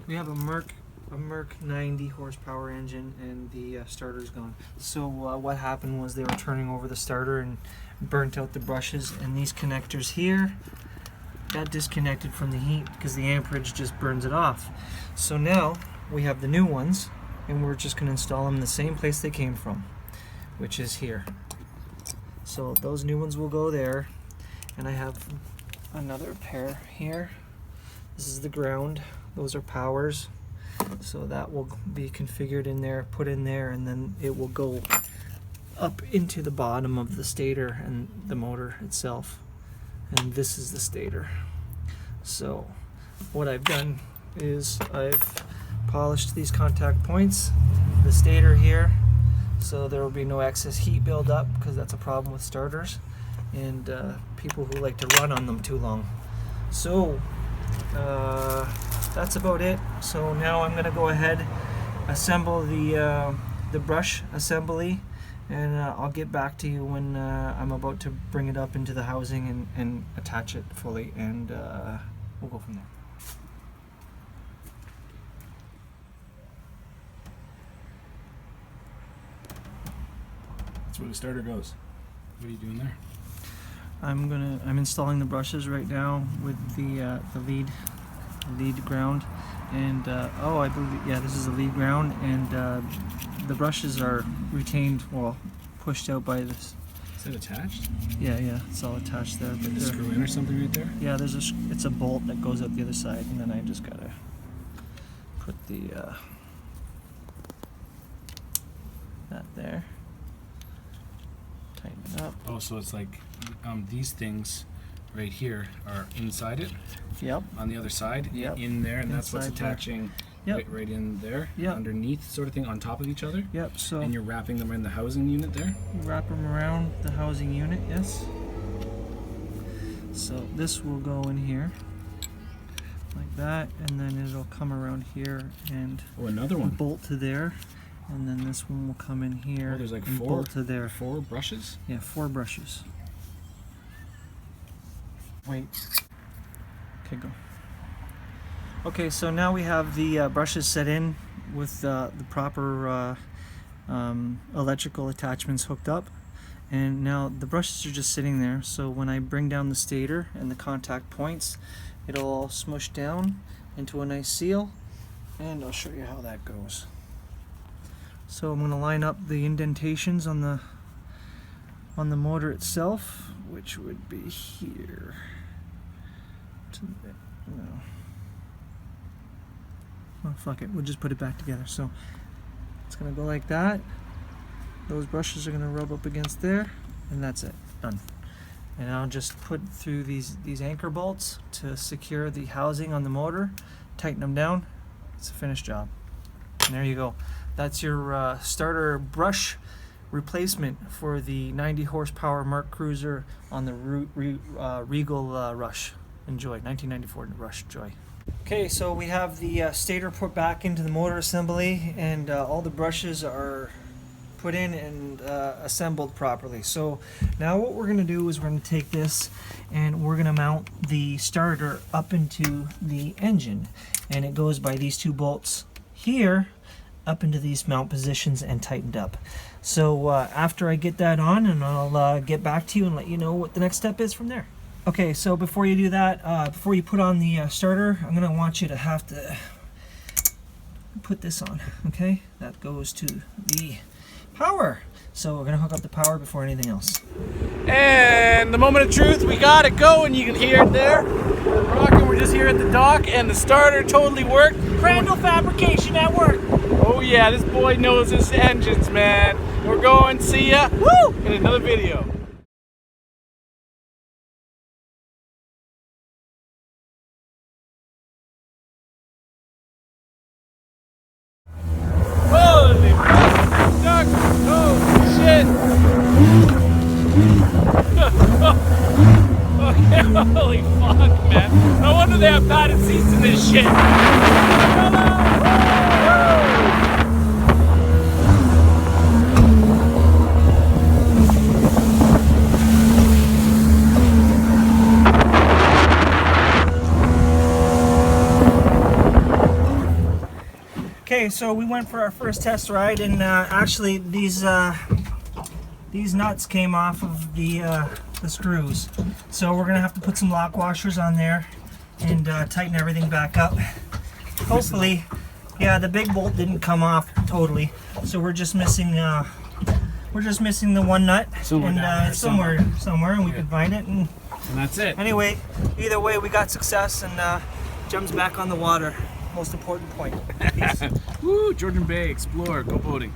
We have a Merc 90 horsepower engine, and the starter's gone. So what happened was they were turning over the starter and burnt out the brushes, and these connectors here got disconnected from the heat because the amperage just burns it off. So now we have the new ones, and we're just going to install them in the same place they came from, which is here. So those new ones will go there, and I have another pair here. This is the ground, those are powers, so that will be configured in there, put in there, and then it will go up into the bottom of the stator and the motor itself. And this is the stator. So what I've done is I've polished these contact points, the stator here, so there will be no excess heat buildup, because that's a problem with starters and people who like to run on them too long. So that's about it. So now I'm going to go ahead, assemble the brush assembly, and I'll get back to you when I'm about to bring it up into the housing and attach it fully, and we'll go from there. That's where the starter goes. What are you doing there? I'm installing the brushes right now with the lead ground, and oh, I believe, yeah, this is the lead ground, and the brushes are retained, well, pushed out by this. Is that attached? Yeah, it's all attached there. But a screw in or something right there? Yeah, it's a bolt that goes out the other side, and then I just gotta put the that there. Tighten it up. Oh, so it's like these things right here are inside it. Yep. On the other side. Yep. In there, and that's what's Inside there. attaching. Yep. Right in there. Yep. Underneath, sort of thing, on top of each other. Yep. So. And you're wrapping them in the housing unit there. Wrap them around the housing unit. Yes. So this will go in here, like that, and then it'll come around here and another one. Bolt to there, and then this one will come in here. Oh, there's like and bolt to there. 4 brushes? Yeah, 4 brushes. Wait. Okay, go. Okay, so now we have the brushes set in with the proper electrical attachments hooked up, and now the brushes are just sitting there. So when I bring down the stator and the contact points, it'll all smush down into a nice seal, and I'll show you how that goes. So I'm going to line up the indentations on the motor itself, which would be here. No. Oh, fuck it, we'll just put it back together. So it's going to go like that. Those brushes are going to rub up against there, and that's it, done. And I'll just put through these anchor bolts to secure the housing on the motor, tighten them down. It's a finished job. And there you go. That's your starter brush replacement for the 90 horsepower Merc Cruiser on the Regal Rush. Enjoy, 1994 Rush, joy. Okay, so we have the stator put back into the motor assembly, and all the brushes are put in and assembled properly. So now what we're going to do is we're going to take this and we're going to mount the starter up into the engine, and it goes by these 2 bolts here up into these mount positions and tightened up. So after I get that on, and I'll get back to you and let you know what the next step is from there. Okay, so before you do that, before you put on the starter, I'm going to want you to have to put this on, okay? That goes to the power. So we're going to hook up the power before anything else. And the moment of truth, we got it going. You can hear it there. We're rocking. We're just here at the dock, and the starter totally worked. Crandall Fabrication at work. Oh yeah, this boy knows his engines, man. We're going. See ya. Woo! In another video. Holy fuck! Oh shit! Okay, holy fuck, man. No wonder they have padded seats in this shit. Okay, so we went for our first test ride, and actually these nuts came off of the screws. So we're gonna have to put some lock washers on there and tighten everything back up. Hopefully, yeah, the big bolt didn't come off totally, so we're just missing the one nut, Somewhere and down there, it's somewhere, and we can find it. And that's it. anyway, either way, we got success, and Jum's back on the water. Most important point. Peace. Woo, Georgian Bay, explore, go boating.